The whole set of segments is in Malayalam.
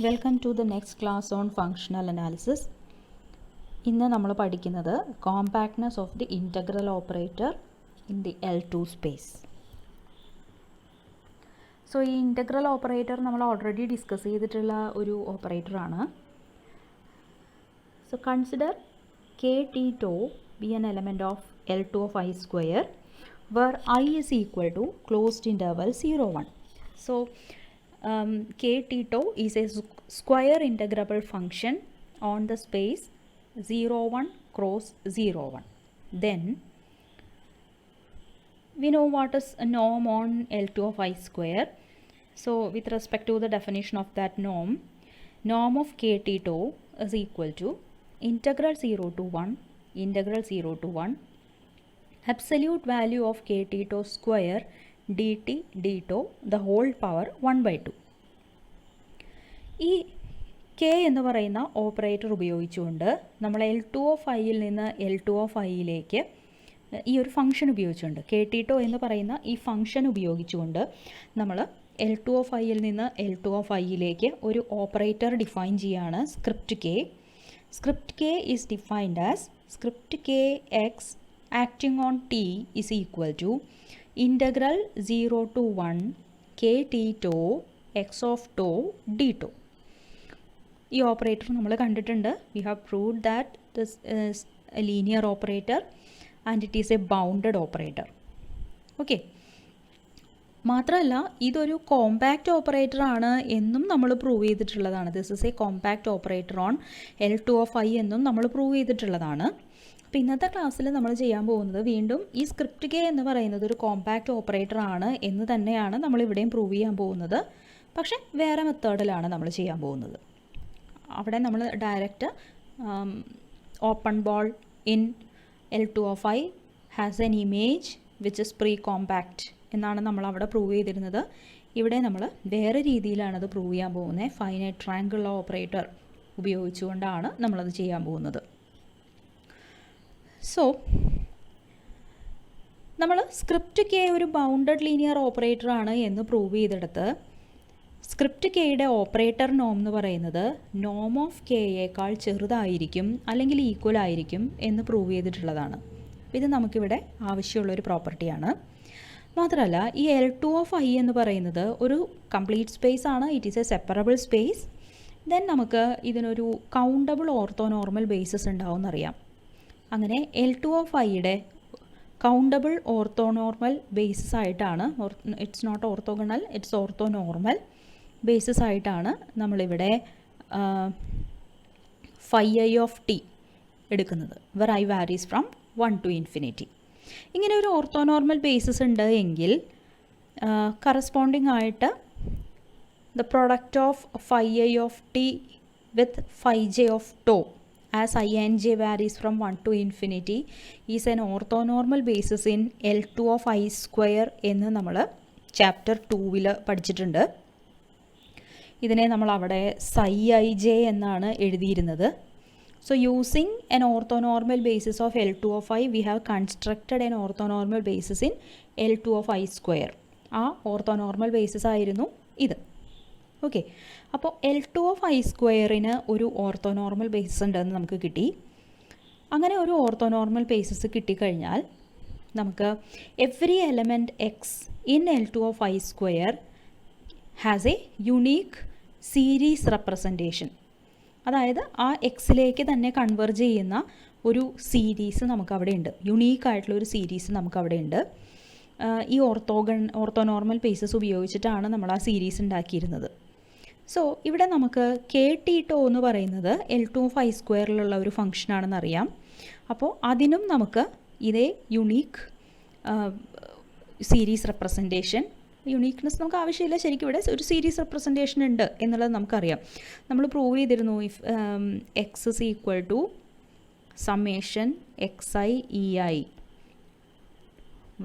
Welcome to the next class on functional analysis. ഇന്ന് നമ്മൾ പഠിക്കുന്നത് compactness of the integral operator in the L2 space. So ഈ ഇൻ്റഗ്രൽ ഓപ്പറേറ്റർ നമ്മൾ ഓൾറെഡി ഡിസ്കസ് ചെയ്തിട്ടുള്ള ഒരു ഓപ്പറേറ്ററാണ്. So consider kt tau be an element of L2 of I square where I is equal to closed interval 0, 1. So kt tau is a square integrable function on the space 0, 1 cross 0, 1. Then we know what is a norm on L2 of I square. So with respect to the definition of that norm of kt tau is equal to integral 0 to 1 absolute value of kt tau square dt d tau the whole power 1/2. ഈ k എന്ന് പറയുന്ന ഓപ്പറേറ്റർ ഉപയോഗിച്ചുകൊണ്ട് നമ്മൾ L2 of Iയിൽ നിന്ന് L2 of Iയിലേക്ക് ഈ ഒരു ഫംഗ്ഷൻ ഉപയോഗിച്ചുകൊണ്ട് kt tau എന്ന് പറയുന്ന ഈ ഫംഗ്ഷൻ ഉപയോഗിച്ചുകൊണ്ട് നമ്മൾ L2 of Iയിൽ നിന്ന് L2 of Iയിലേക്ക് ഒരു ഓപ്പറേറ്റർ ഡിഫൈൻ ചെയ്യുകയാണ്, script k. Script k is defined as script kx acting on t is equal to integral 0 to 1 kt tau x of tau d tau. ഈ ഓപ്പറേറ്റർ നമ്മൾ കണ്ടിട്ടുണ്ട്. We have proved that this is a linear operator and it is a bounded operator. Okay. മാത്രമല്ല ഇതൊരു കോമ്പാക്റ്റ് ഓപ്പറേറ്റർ ആണ് എന്നും നമ്മൾ പ്രൂവ് ചെയ്തിട്ടുള്ളതാണ്. This is a compact operator on L2 of I എന്നും നമ്മൾ പ്രൂവ് ചെയ്തിട്ടുള്ളതാണ്. അപ്പോൾ ഇന്നത്തെ ക്ലാസ്സിൽ നമ്മൾ ചെയ്യാൻ പോകുന്നത് വീണ്ടും ഈ സ്ക്രിപ്റ്റ് k എന്ന് പറയുന്നത് ഒരു കോമ്പാക്റ്റ് ഓപ്പറേറ്റർ ആണ് എന്ന് തന്നെയാണ് നമ്മൾ ഇവിടെയും പ്രൂവ് ചെയ്യാൻ പോകുന്നത്. പക്ഷേ വേറെ മെത്തേഡിലാണ് നമ്മൾ ചെയ്യാൻ പോകുന്നത്. അവിടെ നമ്മൾ direct open ball in L2 of I has N image which is pre compact എന്നാണ് നമ്മൾ അവിടെ പ്രൂവ് ചെയ്തിരുന്നത്. ഇവിടെ നമ്മൾ വേറെ രീതിയിലാണത് പ്രൂവ് ചെയ്യാൻ പോകുന്നത്. ഫൈനൈറ്റ് ട്രയാങ്കിൾ ഓപ്പറേറ്റർ ഉപയോഗിച്ചുകൊണ്ടാണ് നമ്മളത് ചെയ്യാൻ പോകുന്നത്. സോ നമ്മൾ സ്ക്രിപ്റ്റ് k ഒരു ബൗണ്ടഡ് ലീനിയർ ഓപ്പറേറ്റർ ആണ് എന്ന് പ്രൂവ് ചെയ്തെടുത്ത് സ്ക്രിപ്റ്റ് kയുടെ ഓപ്പറേറ്റർ നോം എന്ന് പറയുന്നത് നോം ഓഫ് kയേക്കാൾ ചെറുതായിരിക്കും അല്ലെങ്കിൽ ഈക്വൽ ആയിരിക്കും എന്ന് പ്രൂവ് ചെയ്തിട്ടുള്ളതാണ്. ഇത് നമുക്കിവിടെ ആവശ്യമുള്ളൊരു പ്രോപ്പർട്ടിയാണ്. മാത്രമല്ല ഈ L2 of I എന്ന് പറയുന്നത് ഒരു കംപ്ലീറ്റ് സ്പേസ് ആണ്. It is A separable space. Then നമുക്ക് ഇതിനൊരു കൗണ്ടബിൾ ഓർത്തോനോർമൽ ബേസിസ് ഉണ്ടാവും എന്നറിയാം. അങ്ങനെ L2 of Iയുടെ കൗണ്ടബിൾ ഓർത്തോനോർമൽ ബേസിസ് ആയിട്ടാണ്, it's not orthogonal, it's orthonormal basis ആയിട്ടാണ് നമ്മളിവിടെ phi I of t എടുക്കുന്നത്, where I varies from 1 to infinity. ഇങ്ങനെ ഒരു ഓർത്തോനോർമൽ ബേസിസ് ഉണ്ട് എങ്കിൽ കറസ്പോണ്ടിങ് ആയിട്ട് the product of phi I of t with phi j of tau as I and j varies from 1 to infinity is an orthonormal basis in L2 of I square എന്ന് നമ്മൾ ചാപ്റ്റർ 2 പഠിച്ചിട്ടുണ്ട്. ഇതിനെ നമ്മൾ അവിടെ psi I j എന്നാണ് എഴുതിയിരുന്നത്. So using an orthonormal basis of L2 of I, we have constructed an orthonormal basis in L2 of I square. ആ ഓർത്തോനോർമൽ ബേസിസ് ആയിരുന്നു ഇത്. ഓക്കെ, അപ്പോൾ L2 of I സ്ക്വയറിന് ഒരു ഓർത്തോനോർമൽ ബേസിസ് ഉണ്ടെന്ന് നമുക്ക് കിട്ടി. അങ്ങനെ ഒരു ഓർത്തോനോർമൽ ബേസിസ് കിട്ടിക്കഴിഞ്ഞാൽ നമുക്ക് every element X in L2 of I square has A unique series representation. അതായത് ആ എക്സിലേക്ക് തന്നെ കൺവേർജ് ചെയ്യുന്ന ഒരു സീരീസ് നമുക്കവിടെ ഉണ്ട്, യുണീക്കായിട്ടുള്ള ഒരു സീരീസ് നമുക്കവിടെ ഉണ്ട്. ഈ ഓർത്തോനോർമൽ ബേസിസ് ഉപയോഗിച്ചിട്ടാണ് നമ്മൾ ആ സീരീസ് ഉണ്ടാക്കിയിരുന്നത്. സോ ഇവിടെ നമുക്ക് kt tau എന്ന് പറയുന്നത് L2 of I സ്ക്വയറിലുള്ള ഒരു ഫംഗ്ഷനാണെന്നറിയാം. അപ്പോൾ അതിനും നമുക്ക് ഇതേ യുണീക്ക് സീരീസ് റെപ്രസെൻറ്റേഷൻ, യുണീക്ക്നെസ് നമുക്ക് ആവശ്യമില്ല, ശരിക്കും ഇവിടെ ഒരു സീരീസ് റെപ്രസെൻറ്റേഷൻ ഉണ്ട് എന്നുള്ളത് നമുക്കറിയാം. നമ്മൾ പ്രൂവ് ചെയ്തിരുന്നു if x is equal to summation xi ei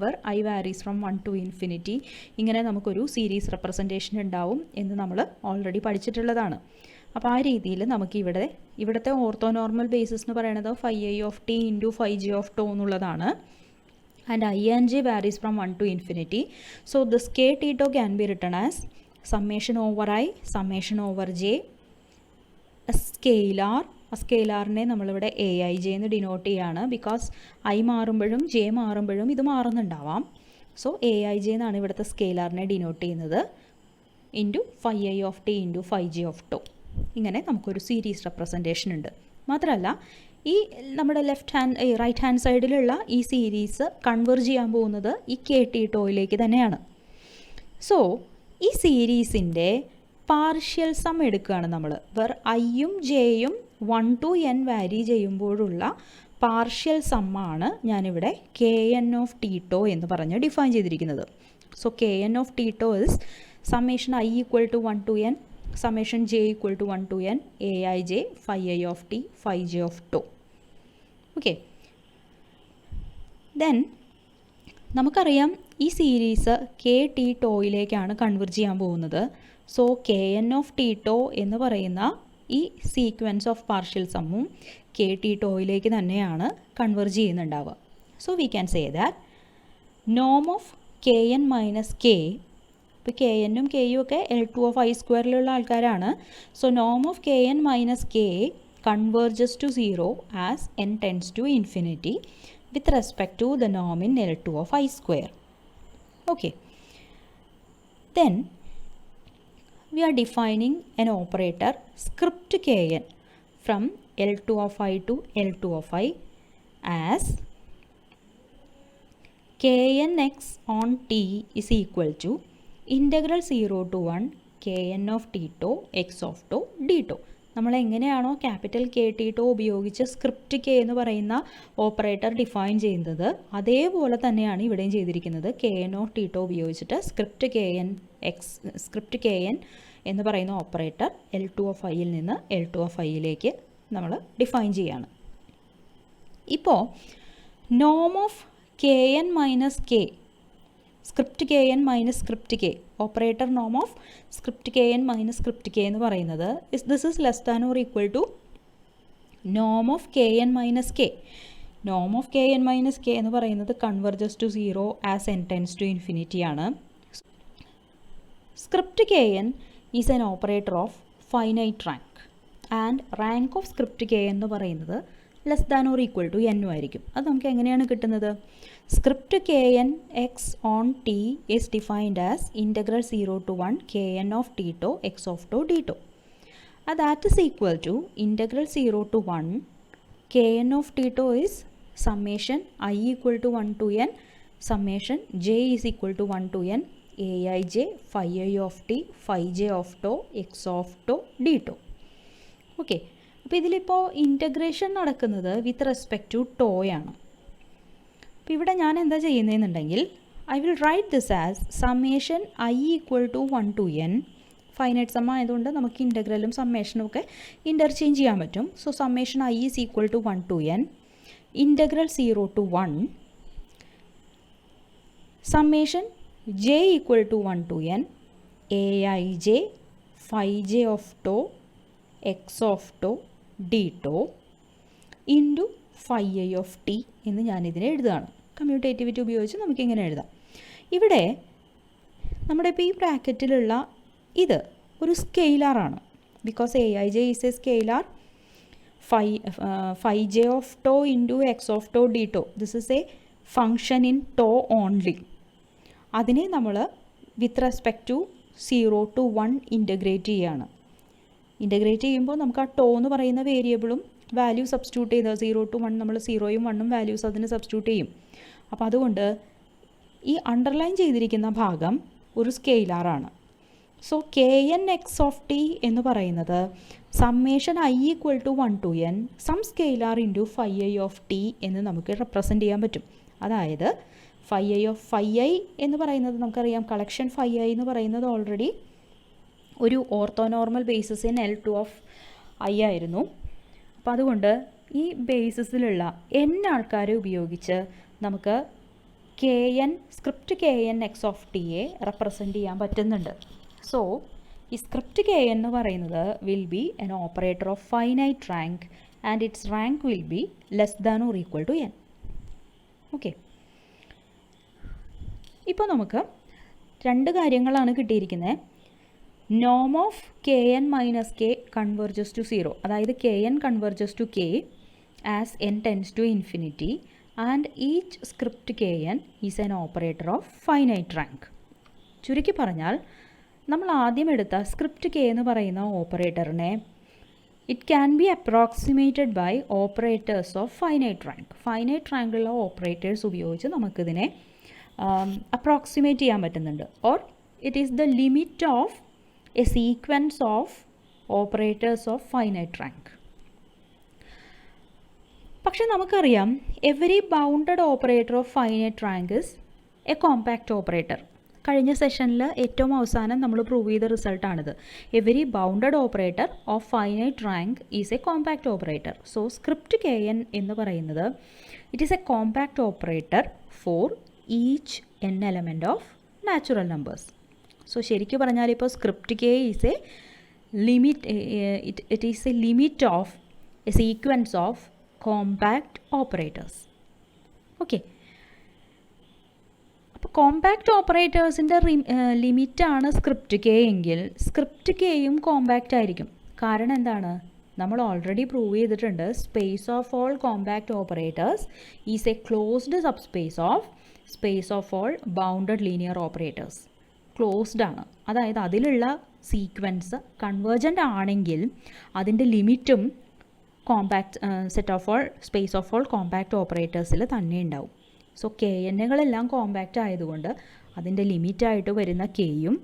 where I varies from 1 to infinity. ഇങ്ങനെ നമുക്കൊരു സീരീസ് റെപ്രസെൻറ്റേഷൻ ഉണ്ടാവും എന്ന് നമ്മൾ ഓൾറെഡി പഠിച്ചിട്ടുള്ളതാണ്. അപ്പോൾ ആ രീതിയിൽ നമുക്ക് ഇവിടുത്തെ ഓർത്തോനോർമൽ ബേസിസ് എന്ന് പറയുന്നത് phi I of t into phi j of tau എന്നുള്ളതാണ്. And I and j varies from 1 to infinity. So this kt tau can be written as summation over I, summation over j scalar. ആ സ്കെയിലാറിനെ നമ്മളിവിടെ AIJ എന്ന് ഡിനോട്ട് ചെയ്യുകയാണ്. ബിക്കോസ് I മാറുമ്പോഴും J മാറുമ്പോഴും ഇത് മാറുന്നുണ്ടാവാം. സോ AIJ എന്നാണ് ഇവിടുത്തെ സ്കെയിലാറിനെ ഡിനോട്ട് ചെയ്യുന്നത്. Into phi I of t into phi j of tau. ഇങ്ങനെ നമുക്കൊരു സീരീസ് റെപ്രസെൻറ്റേഷൻ ഉണ്ട്. മാത്രമല്ല ഈ നമ്മുടെ റൈറ്റ് ഹാൻഡ് സൈഡിലുള്ള ഈ സീരീസ് കൺവേർജ് ചെയ്യാൻ പോകുന്നത് ഈ KT ടോയിലേക്ക് തന്നെയാണ്. സോ ഈ സീരീസിൻ്റെ പാർഷ്യൽ സം എടുക്കുകയാണ് നമ്മൾ. ഐയും ജെയും 1 to n വാരി ചെയ്യുമ്പോഴുള്ള പാർഷ്യൽ സമ്മാണ് ഞാനിവിടെ KN of t tau എന്ന് പറഞ്ഞ് ഡിഫൈൻ ചെയ്തിരിക്കുന്നത്. So KN of t tau is summation I equal to 1 to n summation j equal to 1 to n AIJ phi I of t phi j of tau. Okay, then നമുക്കറിയാം ഈ സീരീസ് KT ടോയിലേക്കാണ് കൺവേർജ് ചെയ്യാൻ പോകുന്നത്. So KN of t tau എന്ന് പറയുന്ന ഈ സീക്വൻസ് ഓഫ് പാർഷ്യൽ സമ്മും KT ടോയിലേക്ക് തന്നെയാണ് കൺവേർജ് ചെയ്യുന്നുണ്ടാവുക. So we can say that നോം ഓഫ് KN മൈനസ് K, ഇപ്പോൾ KNും Kയും ഒക്കെ L2 of I സ്ക്വയറിലുള്ള ആൾക്കാരാണ്. സോ നോം of KN minus K converges to 0 as n tends to infinity with respect to the norm in L2 of I square. Okay, then we are defining an operator script Kn from L2 of I to L2 of I as Knx on t is equal to integral 0 to 1 Kn of t tau x of tau d tau. നമ്മൾ എങ്ങനെയാണോ ക്യാപിറ്റൽ KT ടോ ഉപയോഗിച്ച് സ്ക്രിപ്റ്റ് K എന്ന് പറയുന്ന ഓപ്പറേറ്റർ ഡിഫൈൻ ചെയ്യുന്നത്, അതേപോലെ തന്നെയാണ് ഇവിടെയും ചെയ്തിരിക്കുന്നത്. KN of t tau ഉപയോഗിച്ചിട്ട് സ്ക്രിപ്റ്റ് KN എന്ന് പറയുന്ന ഓപ്പറേറ്റർ L2 of Iയിൽ നിന്ന് L2 of Iയിലേക്ക് നമ്മൾ ഡിഫൈൻ ചെയ്യാണ്. ഇപ്പോൾ നോം of KN minus K, script KN minus script K, operator നോം of script KN minus script K എന്ന് പറയുന്നത് this is less than or equal to നോം ഓഫ് KN മൈനസ് K. നോം ഓഫ് KN മൈനസ് K എന്ന് പറയുന്നത് converges to 0 as n tends to infinity ആണ്. Script KN is an operator of finite rank and rank of script K എന്ന് പറയുന്നത് less than or equal to n ആയിരിക്കും. അത് നമുക്ക് എങ്ങനെയാണ് കിട്ടുന്നത്? Script KN x on t is defined as integral 0 to 1 KN of t tau x of tau d tau. That is equal to integral 0 to 1 KN of t tau is summation I equal to 1 to n summation j is equal to 1 to n AIJ phi I of t phi j of tau x of tau d tau. Okay, അപ്പോൾ ഇതിലിപ്പോൾ ഇൻറ്റഗ്രേഷൻ നടക്കുന്നത് വിത്ത് റെസ്പെക്ട് ടു ടോയാണ്. അപ്പോൾ ഇവിടെ ഞാൻ എന്താ ചെയ്യുന്നതെന്നുണ്ടെങ്കിൽ I will write this as summation I equal to 1 to n. Finite sum ആയതുകൊണ്ട് നമുക്ക് ഇൻ്റഗ്രലും സമ്മേഷനും ഒക്കെ ഇൻ്റർചേഞ്ച് ചെയ്യാൻ പറ്റും. So summation I is equal to 1 to n integral 0 to 1 summation j equal to 1 to n AIJ phi j of tau x of tau d tau into phi I of t എന്ന് ഞാനിതിനെ എഴുതുകയാണ്. കമ്മ്യൂട്ടേറ്റിവിറ്റി ഉപയോഗിച്ച് നമുക്കിങ്ങനെ എഴുതാം. ഇവിടെ നമ്മുടെ ഇപ്പോൾ ഈ ബ്രാക്കറ്റിലുള്ള ഇത് ഒരു സ്കെയിലാറാണ്. Because AIJ is a scalar. phi j of tau into x of tau d tau this is a function in tau only. അതിനെ നമ്മൾ with respect to 0 to 1 integrate ചെയ്യുകയാണ്. ഇൻ്റഗ്രേറ്റ് ചെയ്യുമ്പോൾ നമുക്ക് ആ ടോ എന്ന് പറയുന്ന വേരിയബിളും വാല്യൂ സബ്സ്റ്റിറ്റ്യൂട്ട് ചെയ്ത് 0 to 1 നമ്മൾ 0യും 1ഉം വാല്യൂസ് അതിന് സബ്സ്റ്റിറ്റ്യൂട്ട് ചെയ്യും. അപ്പോൾ അതുകൊണ്ട് ഈ അണ്ടർലൈൻ ചെയ്തിരിക്കുന്ന ഭാഗം ഒരു സ്കെയിലാറാണ്. So KN x of t എന്ന് പറയുന്നത് summation I equal to 1 to n sum scalar into phi I of t എന്ന് നമുക്ക് റെപ്രസെൻറ്റ് ചെയ്യാൻ പറ്റും. അതായത് phi I എന്ന് പറയുന്നത് നമുക്കറിയാം, കളക്ഷൻ phi I എന്ന് പറയുന്നത് ഓൾറെഡി ഒരു orthonormal basis in L2 of I ആയിരുന്നു. അപ്പോൾ അതുകൊണ്ട് ഈ ബേസിസിലുള്ള n ആൾക്കാരെ ഉപയോഗിച്ച് നമുക്ക് സ്ക്രിപ്റ്റ് KN x of tയെ റെപ്രസെൻറ്റ് ചെയ്യാൻ പറ്റുന്നുണ്ട്. സോ ഈ സ്ക്രിപ്റ്റ് KN എന്ന് പറയുന്നത് will be an operator of finite rank and its rank will be less than or equal to n. Okay, ഇപ്പോൾ നമുക്ക് രണ്ട് കാര്യങ്ങളാണ് കിട്ടിയിരിക്കുന്നത്. നോം of K N minus K converges to 0, അതായത് K N converges to K as N tends to infinity and each script K N is an operator of finite rank. ചുരുക്കി പറഞ്ഞാൽ നമ്മൾ ആദ്യം എടുത്ത സ്ക്രിപ്റ്റ് കെ എന്ന് പറയുന്ന ഓപ്പറേറ്ററിനെ it can be approximated by operators of finite rank. Finite റാങ്കുള്ള ഓപ്പറേറ്റേഴ്സ് ഉപയോഗിച്ച് നമുക്കിതിനെ അപ്രോക്സിമേറ്റ് ചെയ്യാൻ പറ്റുന്നുണ്ട്. Or it is the limit of a sequence of operators of finite rank. പക്ഷെ നമുക്കറിയാം every bounded operator of finite rank is a compact operator. കഴിഞ്ഞ സെഷനിൽ ഏറ്റവും അവസാനം നമ്മൾ പ്രൂവ് ചെയ്ത റിസൾട്ടാണിത്. Every bounded operator of finite rank is A compact operator. So script K N എന്ന് പറയുന്നത് it is A compact operator for each N element of natural numbers. So ശരിക്കും പറഞ്ഞാൽ ഇപ്പോൾ script K is A limit, it is A limit of a sequence of compact operators. Okay, അപ്പോൾ കോമ്പാക്റ്റ് ഓപ്പറേറ്റേഴ്സിൻ്റെ ലിമിറ്റാണ് സ്ക്രിപ്റ്റ് കെ എങ്കിൽ സ്ക്രിപ്റ്റ് കെയും കോമ്പാക്റ്റ് ആയിരിക്കും. കാരണം എന്താണ്, നമ്മൾ ഓൾറെഡി പ്രൂവ് ചെയ്തിട്ടുണ്ട് space of all compact operators is a closed subspace of all bounded linear operators. Closed ആണ്, അതായത് അതിലുള്ള സീക്വൻസ് കൺവേർജൻ്റ് ആണെങ്കിൽ അതിൻ്റെ ലിമിറ്റും compact space of all compact ഓപ്പറേറ്റേഴ്സിൽ തന്നെ ഉണ്ടാവും. സോ കെ എന്നുകളെല്ലാം കോമ്പാക്റ്റ് ആയതുകൊണ്ട് അതിൻ്റെ ലിമിറ്റായിട്ട് വരുന്ന കെയും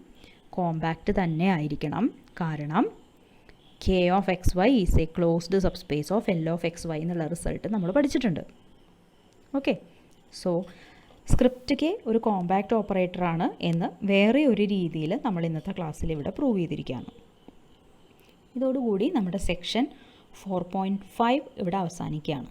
കോമ്പാക്റ്റ് തന്നെ ആയിരിക്കണം. കാരണം K of X Y is a closed subspace of L of X Y എന്നുള്ള റിസൾട്ട് നമ്മൾ പഠിച്ചിട്ടുണ്ട്. ഓക്കെ, സോ സ്ക്രിപ്റ്റ് കെ ഒരു കോമ്പാക്റ്റ് ഓപ്പറേറ്ററാണ് എന്ന് വേറെ ഒരു രീതിയിൽ നമ്മൾ ഇന്നത്തെ ക്ലാസ്സിൽ ഇവിടെ പ്രൂവ് ചെയ്തിരിക്കുകയാണ്. ഇതോടുകൂടി നമ്മുടെ സെക്ഷൻ 4.5 ഇവിടെ അവസാനിക്കുകയാണ്.